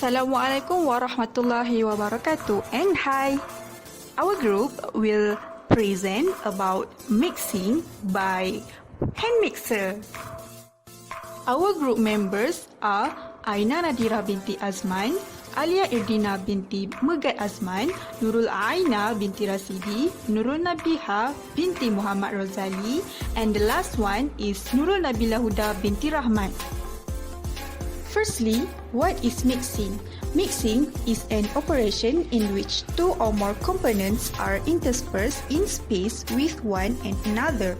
Assalamualaikum warahmatullahi wabarakatuh, and hi. Our group will present about mixing by hand mixer. Our group members are Aaina Nadhirah Binti Azman, Alia Irdina Binti Megat Azman, Nurul Aaina Binti Rasidi, Nurul Nabihah Binti Mohd Rozali, and the last one is Nurul Nabila Huda Binti Rahmat. Firstly, what is mixing? Mixing is an operation in which two or more components are interspersed in space with one and another.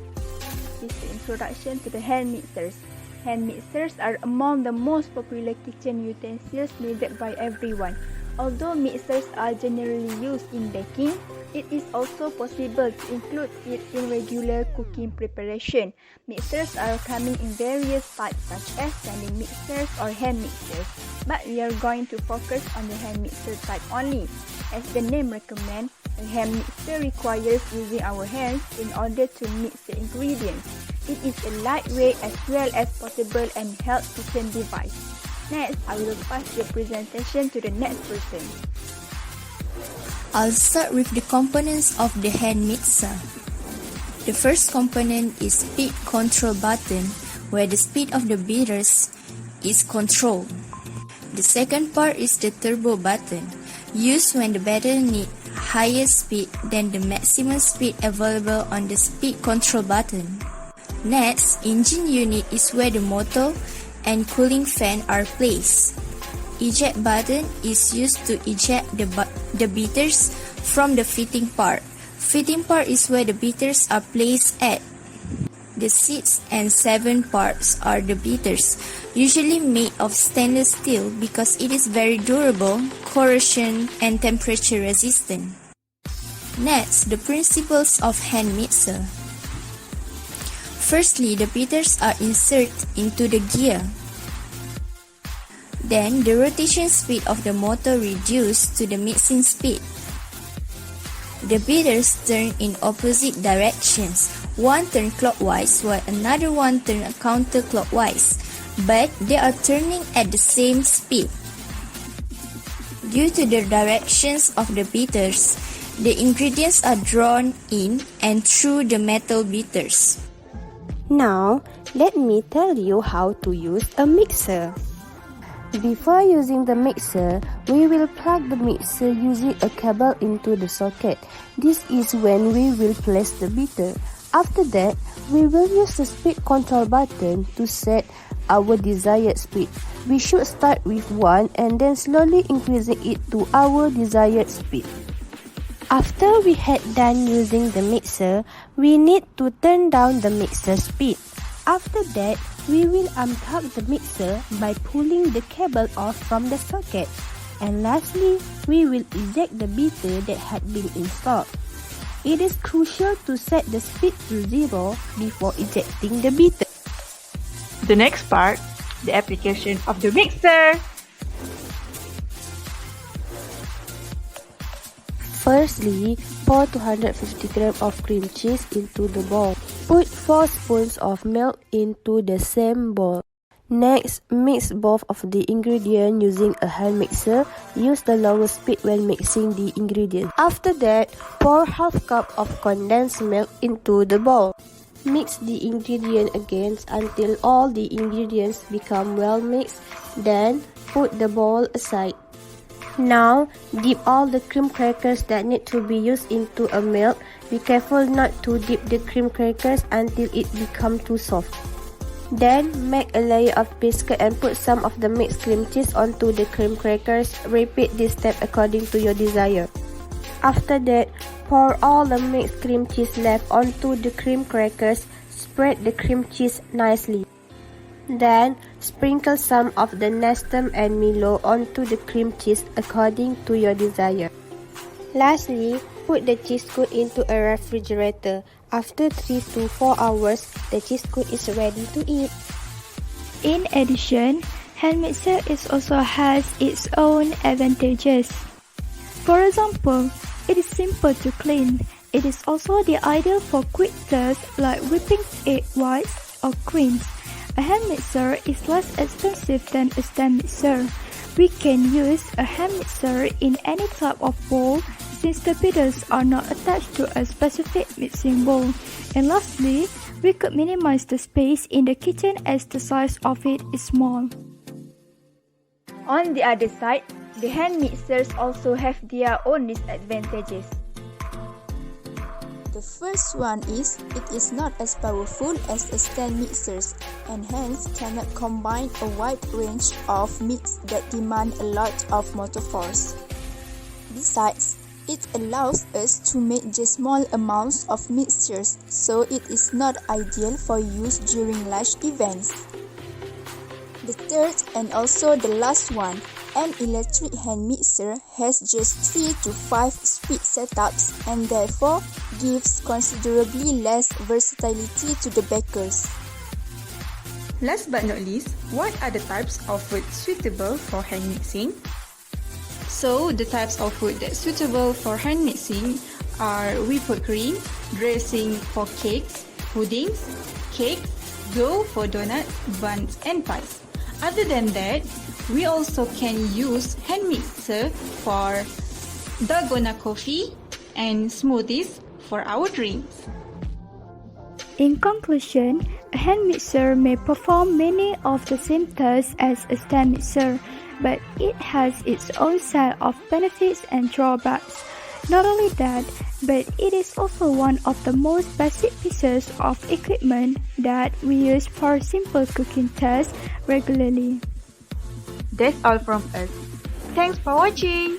This is the introduction to the hand mixers. Hand mixers are among the most popular kitchen utensils needed by everyone. Although mixers are generally used in baking, it is also possible to include it in regular cooking preparation. Mixers are coming in various types such as standing mixers or hand mixers, but we are going to focus on the hand mixer type only. As the name recommends, a hand mixer requires using our hands in order to mix the ingredients. It is a lightweight as well as portable and health kitchen device. Next, I will pass the presentation to the next person. I'll start with the components of the hand mixer. The first component is speed control button, where the speed of the beaters is controlled. The second part is the turbo button, used when the batter needs higher speed than the maximum speed available on the speed control button. Next, engine unit is where the motor and cooling fan are placed. Eject button is used to eject the beaters from the fitting part. Fitting part is where the beaters are placed at. The 6 and 7 parts are the beaters, usually made of stainless steel because it is very durable, corrosion and temperature resistant. Next, the principles of hand mixer. Firstly, the beaters are inserted into the gear. Then, the rotation speed of the motor reduced to the mixing speed. The beaters turn in opposite directions. One turn clockwise while another one turn counterclockwise, but they are turning at the same speed. Due to the directions of the beaters, the ingredients are drawn in and through the metal beaters. Now, let me tell you how to use a mixer. Before using the mixer, we will plug the mixer using a cable into the socket. This is when we will place the beater. After that, we will use the speed control button to set our desired speed. We should start with 1 and then slowly increasing it to our desired speed. After we had done using the mixer, we need to turn down the mixer speed. After that, we will unplug the mixer by pulling the cable off from the socket. And lastly, we will eject the beater that had been installed. It is crucial to set the speed to 0 before ejecting the beater. The next part, the application of the mixer. Firstly, pour 250 grams of cream cheese into the bowl. Put 4 spoons of milk into the same bowl. Next, mix both of the ingredients using a hand mixer. Use the lower speed when mixing the ingredients. After that, pour half cup of condensed milk into the bowl. Mix the ingredient again until all the ingredients become well mixed. Then, put the bowl aside. Now, dip all the cream crackers that need to be used into a milk. Be careful not to dip the cream crackers until it becomes too soft. Then, make a layer of biscuit and put some of the mixed cream cheese onto the cream crackers. Repeat this step according to your desire. After that, pour all the mixed cream cheese left onto the cream crackers. Spread the cream cheese nicely. Then, sprinkle some of the Nestum and Milo onto the cream cheese according to your desire. Lastly, put the cheese cube into a refrigerator. After 3 to 4 hours, the cheese cube is ready to eat. In addition, hand mixer also has its own advantages. For example, it is simple to clean. It is also the ideal for quick tasks like whipping egg whites or creams. A hand mixer is less expensive than a stand mixer, We can use a hand mixer in any type of bowl since the beaters are not attached to a specific mixing bowl. And lastly, we could minimize the space in the kitchen as the size of it is small. On the other side, the hand mixers also have their own disadvantages. The first one is it is not as powerful as a stand mixers and hence cannot combine a wide range of mix that demand a lot of motor force. Besides, it allows us to make just small amounts of mixtures, so it is not ideal for use during large events. The third and also the last one, an electric hand mixer has just 3 to 5 speed setups and therefore gives considerably less versatility to the bakers. Last but not least, what are the types of food suitable for hand mixing? So, the types of food that's suitable for hand mixing are whipped cream, dressing for cakes, puddings, cakes, dough for donuts, buns and pies. Other than that, we also can use hand mixer for dalgona coffee and smoothies for our drinks. In conclusion, a hand mixer may perform many of the same tasks as a stand mixer, but it has its own set of benefits and drawbacks. Not only that, but it is also one of the most basic pieces of equipment that we use for simple cooking tasks regularly. That's all from us. Thanks for watching.